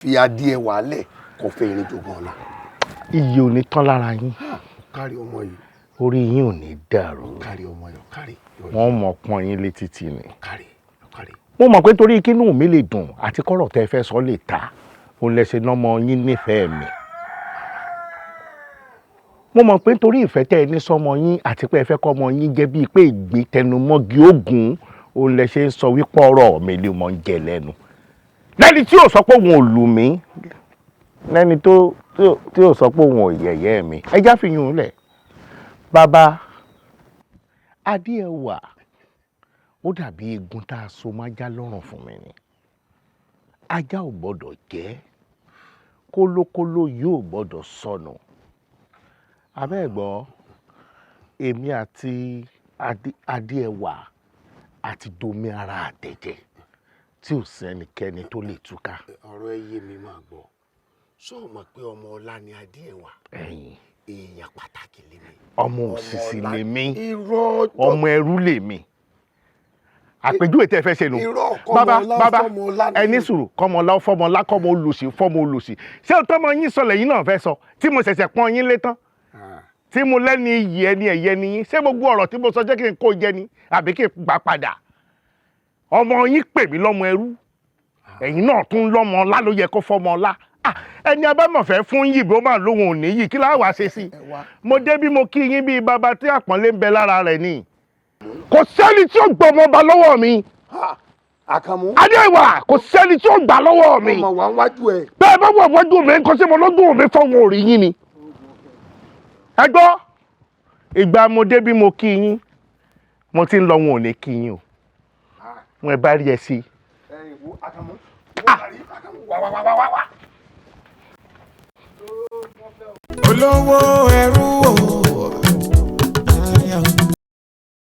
fi adìẹ wàálẹ̀ kó fẹ́ irin jogun ọ̀la. Iye ò ní tán lára yín. Kárí ọmọ yìí. Orí yín ò ní dàrú. Kárí ọmọ yìí kárí. Wọ́n mọ̀ pọ́n yín létí tì ní. Kárí. Mo mọ̀ pé torí kínú mi lè dùn àti kọ́rọ̀ tẹ́ fẹ́ sọ lè ta òun lẹ ṣe nọ́mọ yín nífẹ̀ẹ́ mi. Mo mọ̀ pé torí ìfẹ́ tẹ́ ẹ ní sọ́mọ yín àti pé ẹ fẹ́ kọ́ ọmọ yín jẹ́ bíi pé ìgbín tẹnumọ́gi ogun òun lẹ ṣe ń sọ wípé ọ̀rọ̀ mi lè mọ̀ ń jẹ lẹ́nu. Lẹ́ni tí ò sọ pé òun ò lù mí lẹ́ni tí ò sọ pé òun ò yẹ̀yẹ́ mi ẹ já fi yún un lẹ̀. Bàbá adìẹ wà ó dàbí egun tá a so májá lọ́rùn fún mi ni. Ajá ò gbọ́dọ̀ jẹ́ kólókóló yóò gbọ́dọ̀ sọnù. Abẹ́ẹ̀gbọ́ èmi àti adìẹ wà àti domi ara àtẹ̀jẹ̀ tí ò sẹ́nikẹ́ni tó lè túká. Ọ̀rọ̀ ẹ yé mi máa gbọ́ ṣó o mọ̀ pé ọmọ ọlá ni adìẹ wà. Èèyàn pàtàkì lèmi. Ọmọ òṣìṣì lèmi. Irọ́ ọmọ ẹrú lèmi. Àpèjúwe tẹ́ fẹ́ ṣe nù. Bàbá ẹni sùúrù kọ́mọlá fọ́mọlá kọ́mọ olùsì fọ́mọ olùsì. Ṣé o tọ́mọ yín sọ lẹ́yìn náà fẹ́ sọ tí mo ṣẹ̀ṣẹ̀ pọ́n yín létán? Tí mo lẹ́ni iyì ẹni ẹ̀yẹ ni yín. Ṣé gbogbo ọ̀rọ̀ tí mo sọ jẹ́ kí n kó jẹ ni àbí kí n gbà padà? Ọmọ yín pè mí lọ́mọ ẹrú. Ẹ̀yin náà tún lọ́mọ ọlá ló yẹ kó fọ́mọ ọlá. Ẹni abámọ̀fẹ́ fún yìí bó máa lóhun ò ní yìí kí láà wá ṣe sí. Mo dé bí mo kí yín bíi bàbá tí àpọ́nlé ń bẹ lára rẹ̀ ni. Kò sẹ́ni tí ó gbọ́ ọmọ ọba lọ́wọ́ mi. Àkànmú. Adéwà kò sẹ́ni tí ó gbà lọ́wọ́ mi. Ọmọ wa ń wájú ẹ. Bẹ́ẹ̀ bá wà wájú mi nǹkan sí mo lọ́dún mi fọwọ́ orí yín ni. Ẹ gbọ́ ìgbà mo dé bí mo kí yín mo ti ń lọ wọn ò ní kí yín o. Wọn ẹ bá rí ẹ sí. Àkànmú. Olówó ẹrú